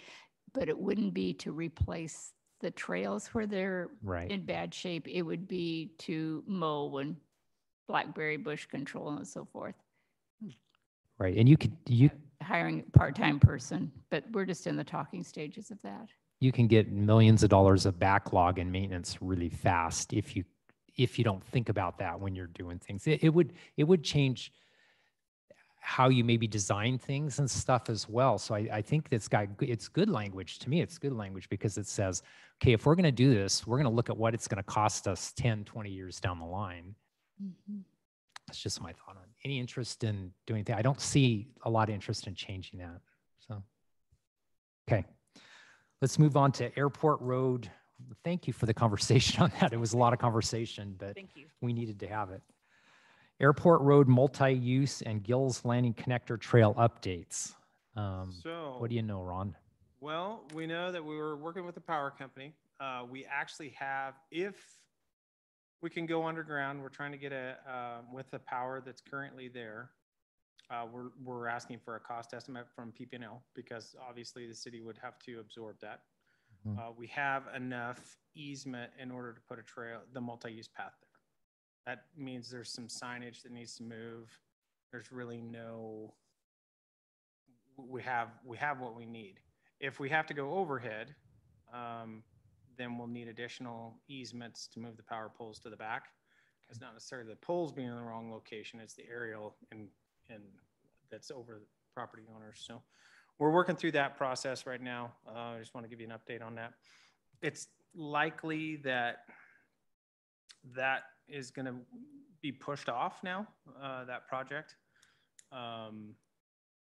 but it wouldn't be to replace the trails where they're Right. in bad shape. It would be to mow and blackberry bush control and so forth. Right. And you Hiring a part-time person, but we're just in the talking stages of that. you can get millions of dollars of backlog and maintenance really fast if you don't think about that when you're doing things. It would change how you maybe design things and stuff as well. So I think it's good language. To me, it's good language because it says, okay, if we're going to do this, we're going to look at what it's going to cost us 10, 20 years down the line. Mm-hmm. That's just my thought on it. Any interest in doing that? I don't see a lot of interest in changing that. So, okay. Let's move on to Airport Road. Thank you for the conversation on that. It was a lot of conversation, but Thank you. we needed to have it. Airport Road multi-use and Gills Landing Connector Trail updates. What do you know, Ron? Well, we know that we were working with the power company. We actually have, if we can go underground, we're trying to get with the power that's currently there. We're asking for a cost estimate from PP&L because obviously the city would have to absorb that. Mm-hmm. We have enough easement in order to put the multi-use path there. That means there's some signage that needs to move. There's really we have what we need. If we have to go overhead, then we'll need additional easements to move the power poles to the back. It's not necessarily the poles being in the wrong location, it's the aerial and that's over the property owners. So we're working through that process right now. I just want to give you an update on that. It's likely that is going to be pushed off now, that project.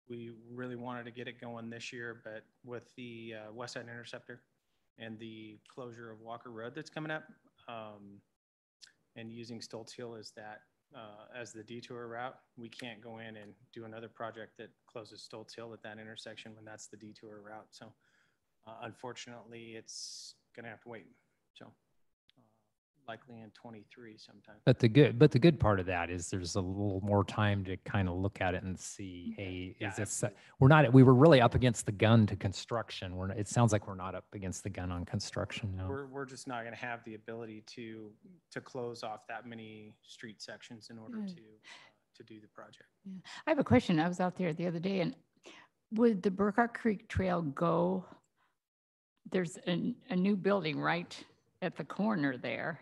We really wanted to get it going this year, but with the West Side Interceptor and the closure of Walker Road that's coming up, and using Stoltz Hill as the detour route, we can't go in and do another project that closes Stoltz Hill at that intersection when that's the detour route. So unfortunately, it's gonna have to wait. So likely in 23 sometime. But the good part of that is there's a little more time to kind of look at it and see, hey, Yeah, is this, absolutely. we were really up against the gun to construction. It sounds like we're not up against the gun on construction now. We're just not gonna have the ability to close off that many street sections in order to do the project. Yeah. I have a question. I was out there the other day, and would the Burkhart Creek Trail go, there's a new building right at the corner there.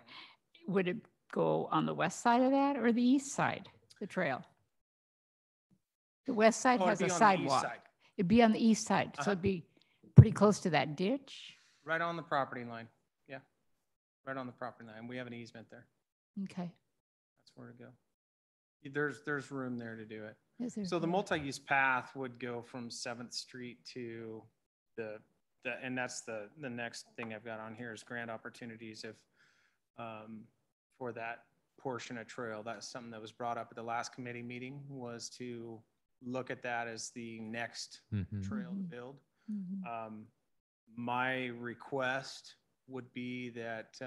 Would it go on the west side of that or the east side, the trail? The west side Oh, it'd has be a on the east sidewalk. side. It'd be on the east side, so Uh-huh. it'd be pretty close to that ditch. Right on the property line. Yeah. Right on the property line. We have an easement there. Okay. That's where to go. There's room there to do it. Is there- So the multi-use path would go from 7th Street to and that's the next thing I've got on here is grant opportunities if, for that portion of trail. That's something that was brought up at the last committee meeting, was to look at that as the next Mhm. trail to Mhm. build. Mhm. My request would be that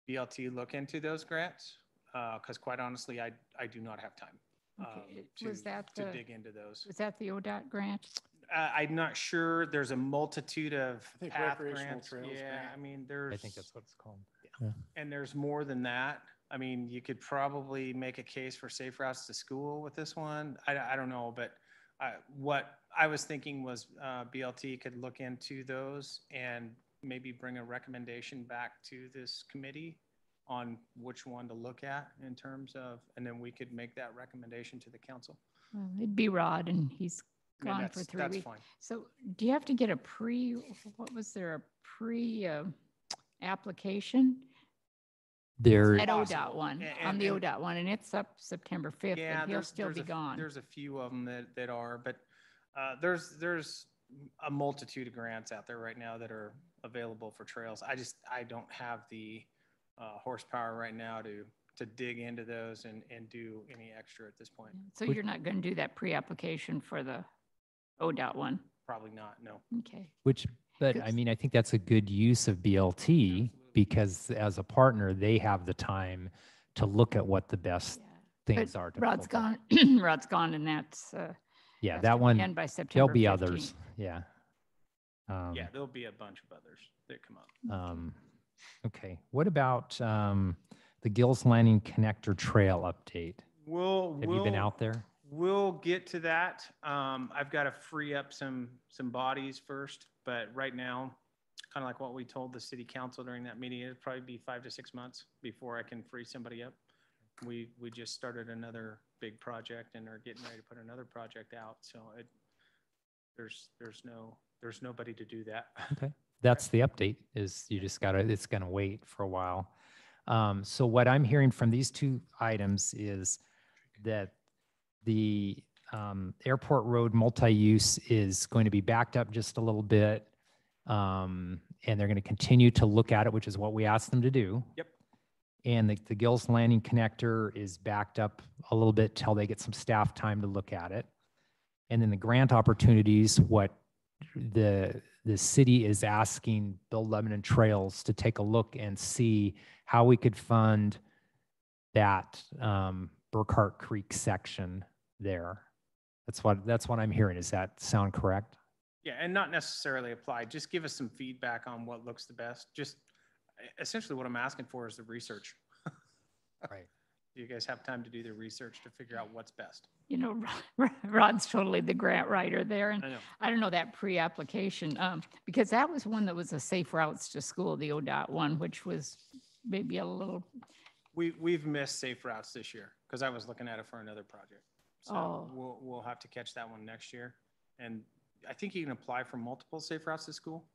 BLT look into those grants, because quite honestly, I do not have time Okay. Was that to the- dig into those. Was that the ODOT grant? I'm not sure. There's a multitude of I think path recreational grants. trails Yeah, grant. I mean, I think that's what it's called. and there's more than that. I mean, you could probably make a case for safe routes to school with this one. I don't know, but what I was thinking was BLT could look into those and maybe bring a recommendation back to this committee on which one to look at in terms of, and then we could make that recommendation to the council. Well, it'd be Rod, and he's I mean, gone for 3 that's weeks. fine. So do you have to get what was there, a application? There, At ODOT Possible. one, And- on the and- ODOT one, and it's up September 5th, Yeah, and he'll still be gone. There's a few of them that are, but there's a multitude of grants out there right now that are available for trails. I don't have the horsepower right now to dig into those and do any extra at this point. So you're not going to do that pre-application for the ODOT one? Probably not, no. Okay. but I mean, I think that's a good use of BLT because as a partner, they have the time to look at what the best Yeah. things But are. To Rod's pull back. gone, Rod's gone, and that's, Yeah, has that to be one, in by there'll September be 15th. others. Yeah. Yeah, there'll be a bunch of others that come up. Okay. What about the Gills Landing Connector Trail update? Have you been out there? We'll get to that. I've got to free up some bodies first, but right now, kind of like what we told the city council during that meeting, it'd probably be 5 to 6 months before I can free somebody up. We just started another big project and are getting ready to put another project out. So there's nobody to do that. Okay. That's the update is you just gotta, it's gonna wait for a while. So what I'm hearing from these two items is that the airport road multi-use is going to be backed up just a little bit. And they're going to continue to look at it, which is what we asked them to do. Yep. And the Gills Landing connector is backed up a little bit till they get some staff time to look at it. And then the grant opportunities, what the city is asking Build Lebanon Trails to take a look and see how we could fund that Burkhart Creek section there. That's what I'm hearing. Does that sound correct? Yeah, and not necessarily applied. Just give us some feedback on what looks the best. Just essentially what I'm asking for is the research. Right. Do you guys have time to do the research to figure out what's best? You know, Rod's totally the grant writer there, and I know. I don't know that pre-application, because that was one that was a safe routes to school, the ODOT one, which was maybe a little, We've missed safe routes this year because I was looking at it for another project. So Oh. we'll have to catch that one next year. And I think you can apply for multiple safe routes to school,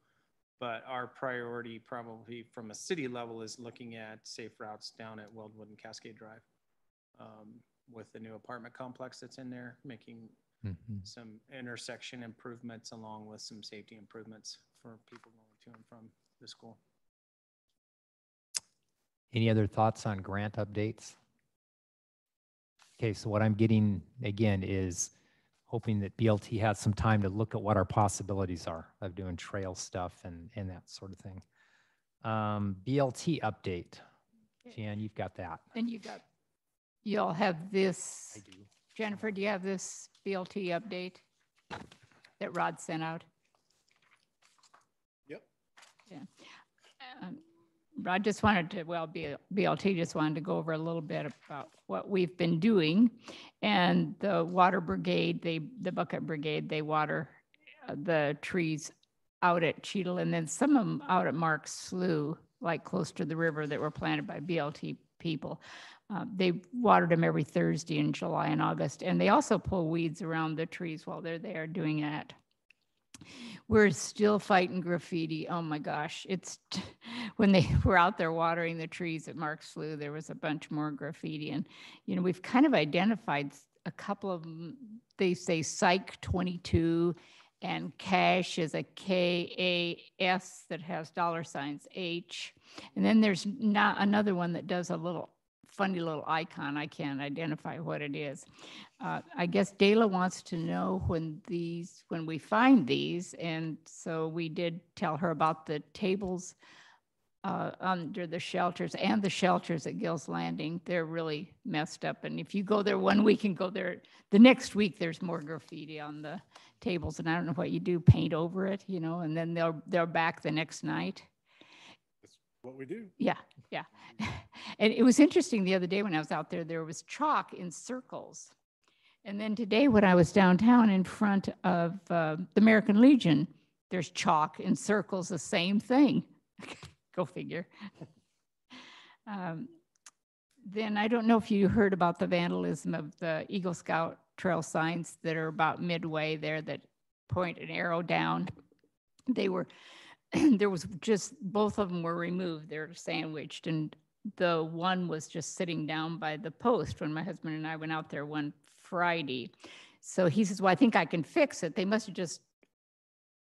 but our priority probably from a city level is looking at safe routes down at Weldwood and Cascade Drive. With the new apartment complex that's in there, making Mhm. some intersection improvements along with some safety improvements for people going to and from the school. Any other thoughts on grant updates? Okay, so what I'm getting again is hoping that BLT has some time to look at what our possibilities are of doing trail stuff and that sort of thing. BLT update. Jan, you've got that. And you'll have this. I do. Jennifer, do you have this BLT update that Rod sent out? Yep. Yeah. Rod just wanted to, well, BLT just wanted to go over a little bit about what we've been doing. And the water brigade, the bucket brigade, they water the trees out at Cheadle, and then some of them out at Mark's Slough, like close to the river, that were planted by BLT people. They watered them every Thursday in July and August, and they also pull weeds around the trees while they're there doing that. We're still fighting graffiti. Oh my gosh. When they were out there watering the trees at Mark's Slough, there was a bunch more graffiti. And, you know, we've kind of identified a couple of them. They say Psych 22 and Cash is a KAS that has $H. And then there's not another one that does a little funny little icon. I can't identify what it is. I guess Dela wants to know when we find these. And so we did tell her about the tables under the shelters and the shelters at Gill's Landing. They're really messed up. And if you go there one week and go there the next week, there's more graffiti on the tables. And I don't know what you do, paint over it, you know, and then they're back the next night. That's what we do. Yeah, yeah. And it was interesting the other day when I was out there, there was chalk in circles. And then today when I was downtown in front of the American Legion, there's chalk in circles, the same thing. Go figure. Then I don't know if you heard about the vandalism of the Eagle Scout trail signs that are about midway there that point an arrow down. They were, there was just, both of them were removed. They're sandwiched, and the one was just sitting down by the post when my husband and I went out there one Friday. So he says, well, I think I can fix it. They must have just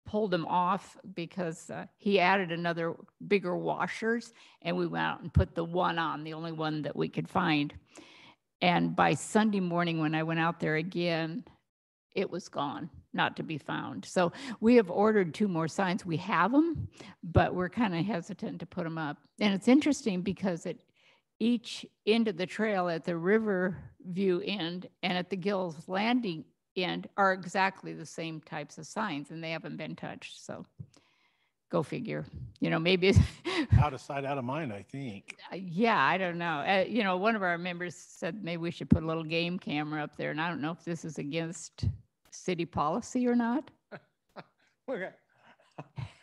pulled them off because he added another bigger washers, and we went out and put the one on, the only one that we could find. And by Sunday morning when I went out there again, it was gone, not to be found. So we have ordered 2 more signs. We have them, but we're kind of hesitant to put them up. And it's interesting because at each end of the trail, at the river view end and at the Gill's Landing end, are exactly the same types of signs, and they haven't been touched. So go figure, you know, maybe it's Out of sight, out of mind, I think. yeah, I don't know. You know, one of our members said maybe we should put a little game camera up there, and I don't know if this is against city policy or not. Okay.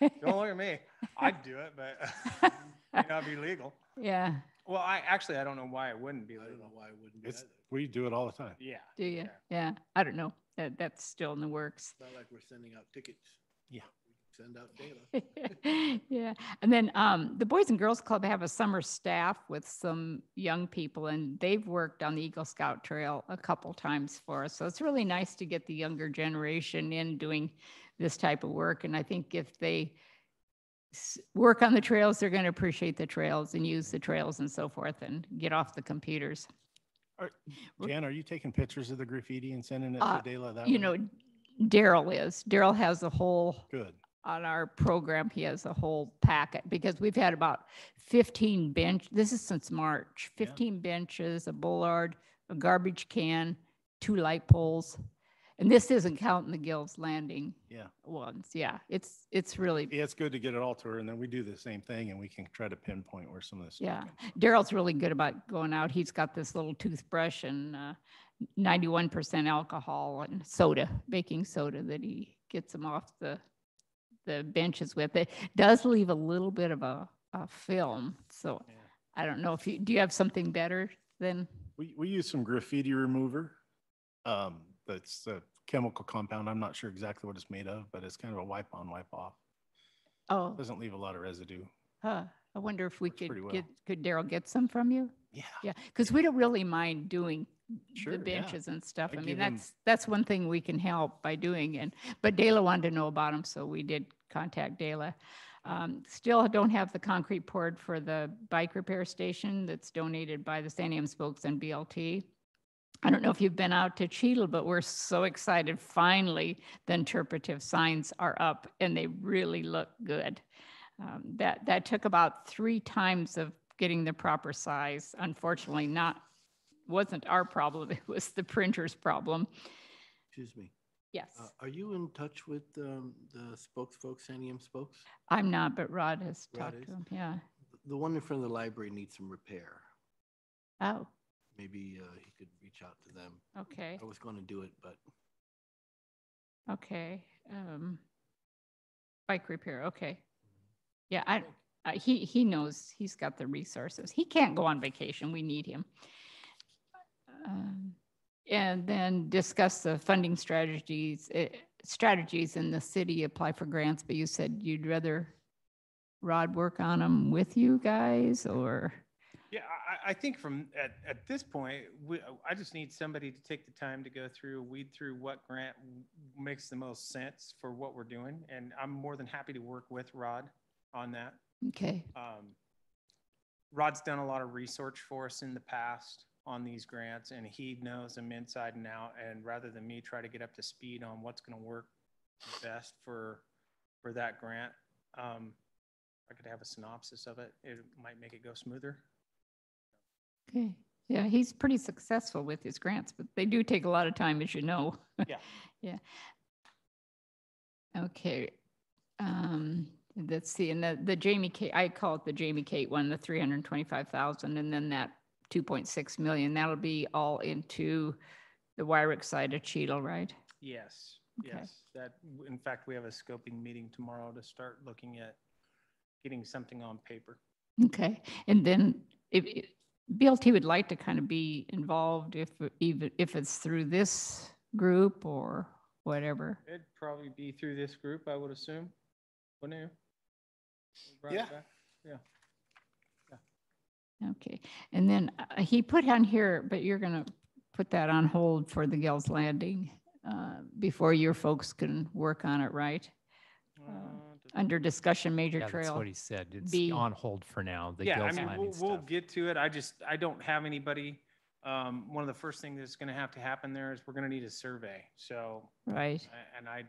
Don't look at me. I'd do it, but it may not be legal. Yeah. Well, I don't know why it wouldn't be I don't legal. know why it wouldn't be either. We do it all the time. Yeah. Do you? Yeah. I don't know. That's still in the works. It's not like we're sending out tickets. Yeah. We send out data. Yeah. And then the Boys and Girls Club have a summer staff with some young people, and they've worked on the Eagle Scout Trail a couple times for us. So it's really nice to get the younger generation in doing this type of work. And I think if they work on the trails, they're going to appreciate the trails and use the trails and so forth and get off the computers. Jan, are you taking pictures of the graffiti and sending it to Dela that You way? know, Daryl is. Daryl has a whole, Good. on our program, he has a whole packet because we've had about 15 bench. This is since March, 15 benches, a bollard, a garbage can, 2 light poles. And this isn't counting the Gill's Landing Yeah. ones. Yeah, it's really, Yeah, it's good to get it all to her, and then we do the same thing, and we can try to pinpoint where some of this. yeah. Daryl's really good about going out. He's got this little toothbrush and 91% alcohol and soda, baking soda, that he gets them off the benches with. It does leave a little bit of a film. So Yeah. I don't know if do you have something better than? We use some graffiti remover. That's a chemical compound. I'm not sure exactly what it's made of, but it's kind of a wipe on, wipe off. Oh, Doesn't leave a lot of residue. I wonder if we Works could pretty well. could Daryl get some from you? Yeah. Yeah, because we don't really mind doing Sure, the yeah. benches and stuff. I I mean, give 'em- that's one thing we can help by doing. But Dela wanted to know about them, so we did contact Dela. Still don't have the concrete poured for the bike repair station that's donated by the San Am Spokes and BLT. I don't know if you've been out to Cheadle, but we're so excited. Finally, the interpretive signs are up and they really look good. That took about 3 times of getting the proper size. Unfortunately, wasn't our problem. It was the printer's problem. Excuse me. Yes, Are you in touch with the spokes folks, Santiam spokes? I'm not, but Rod has Rod talked to is? him. Yeah. The one in front of the library needs some repair. Oh, Maybe he could reach out to them. okay. I was going to do it, but Okay. Bike repair. Okay. Yeah, he knows, he's got the resources. He can't go on vacation. We need him. And then discuss the funding strategies in the city, apply for grants, but you said you'd rather Rod work on them with you guys, or? Yeah, I think at this point, I just need somebody to take the time to go through, weed through what grant makes the most sense for what we're doing. And I'm more than happy to work with Rod on that. Okay. Rod's done a lot of research for us in the past on these grants, and he knows them inside and out. And rather than me try to get up to speed on what's going to work best for that grant, I could have a synopsis of it. It might make it go smoother. Okay. Yeah, he's pretty successful with his grants, but they do take a lot of time, as you know. Yeah. Yeah. Okay. Let's see, and the Jamie Kate, I call it the Jamie Kate one, the 325,000, and then that 2.6 million, that'll be all into the Wyrick side of Cheadle, right? Yes. Okay. Yes. In fact, we have a scoping meeting tomorrow to start looking at getting something on paper. Okay, and then if BLT would like to kind of be involved, even if it's through this group or whatever. It'd probably be through this group, I would assume. Wouldn't you? Yeah. Okay, and then he put on here, but you're gonna put that on hold for the Gales Landing before your folks can work on it, right? Under discussion, major Yeah, trail. that's what he said. It's B. on hold for now. The Yeah, I Gills mean, Landing we'll stuff. get to it. I don't have anybody. One of the first things that's going to have to happen there is we're going to need a survey. So, Right. and I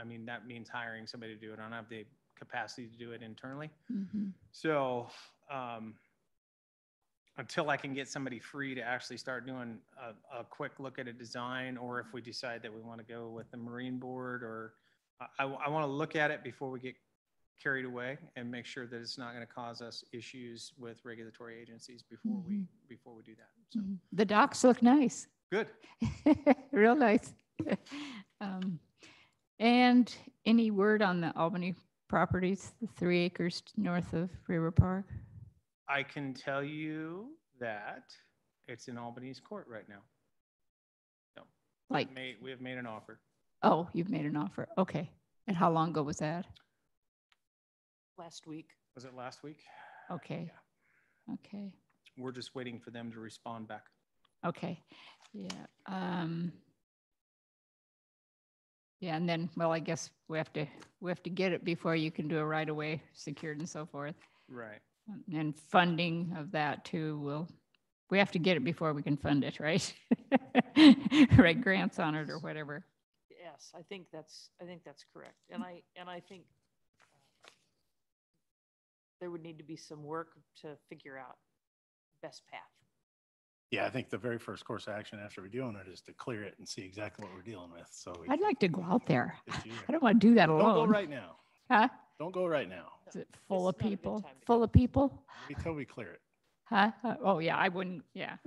mean, that means hiring somebody to do it. I don't have the capacity to do it internally. Mm-hmm. So, until I can get somebody free to actually start doing a quick look at a design, or if we decide that we want to go with the Marine Board, or I want to look at it before we get carried away and make sure that it's not going to cause us issues with regulatory agencies before we do that. So The docks look nice. good. Real nice. And any word on the Albany properties, the 3 acres north of River Park? I can tell you that it's in Albany's court right now. So Like, we have made an offer. oh, you've made an offer. Okay. And how long ago was that? Last week. Was it last week? Okay. Yeah. Okay. We're just waiting for them to respond back. Okay. Yeah. Yeah, and then, well, I guess we have to get it before you can do a right of way secured and so forth. Right. And funding of that too we have to get it before we can fund it, right? Right, grants on it or whatever. Yes, I think that's correct. And I think there would need to be some work to figure out best path. Yeah, I think the very first course of action after we're doing it is to clear it and see exactly what we're dealing with. So I'd like to go out there. it's you. I don't want to do that alone. Don't go right now. Huh? Don't go right now. Is it full This of is not a good people? time to Full go. of people? Wait till we clear it. Huh? Oh, yeah, I wouldn't, yeah.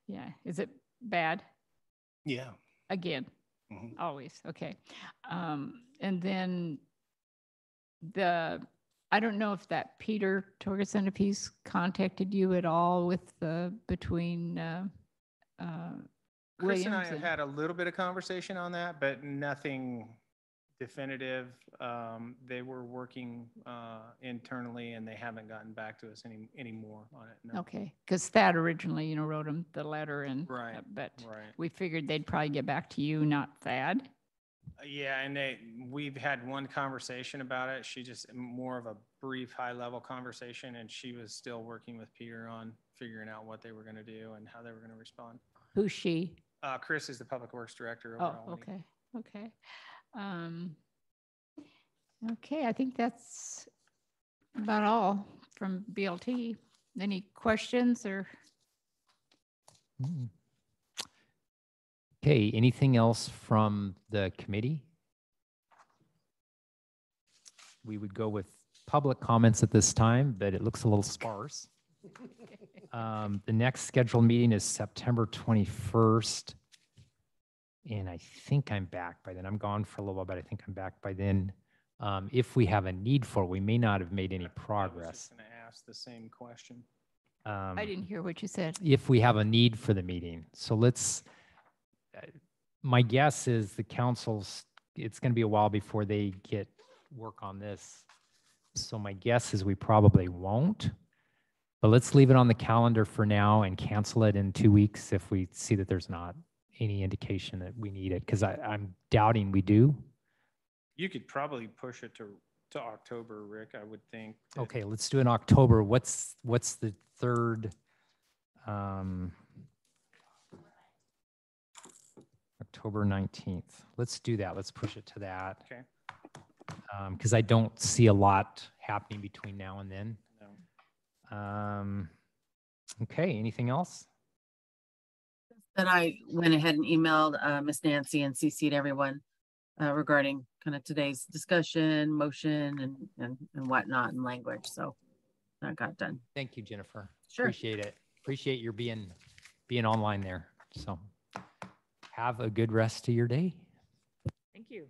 Yeah, is it bad? Yeah. Again, Mhm. always, okay. And then I don't know if that Peter Torgerson, if he's contacted you at all with between Chris and I Williams have had a little bit of conversation on that, but nothing definitive. They were working internally, and they haven't gotten back to us anymore on it. No. Okay, because Thad originally, wrote him the letter and, Right, but Right. we figured they'd probably get back to you, not Thad. Yeah, and we've had one conversation about it. She just more of a brief, high-level conversation, and she was still working with Peter on figuring out what they were going to do and how they were going to respond. Who's she? Chris is the Public Works Director over at Oh, Albany. okay, okay. Okay, I think that's about all from BLT. Any questions or? Mm. Okay, anything else from the committee? We would go with public comments at this time, but it looks a little sparse. The next scheduled meeting is September 21st. And I think I'm back by then. I'm gone for a little while, but I think I'm back by then. If we have a need for it, we may not have made any I was progress. just going to ask the same question. I didn't hear what you said. If we have a need for the meeting. So let's, my guess is the council's, it's going to be a while before they get work on this. So my guess is we probably won't. But let's leave it on the calendar for now and cancel it in 2 weeks if we see that there's not any indication that we need it, because I'm doubting we do. You could probably push it to October, Rick, I would think. Okay, let's do it in October. What's the third? October 19th. Let's do that. Let's push it to that. Okay. Because I don't see a lot happening between now and then. No. Okay, anything else? Then I went ahead and emailed Miss Nancy and CC'd everyone regarding kind of today's discussion, motion, and whatnot and language. So that got done. Thank you, Jennifer. Sure. Appreciate it. Appreciate your being online there. So have a good rest of your day. Thank you.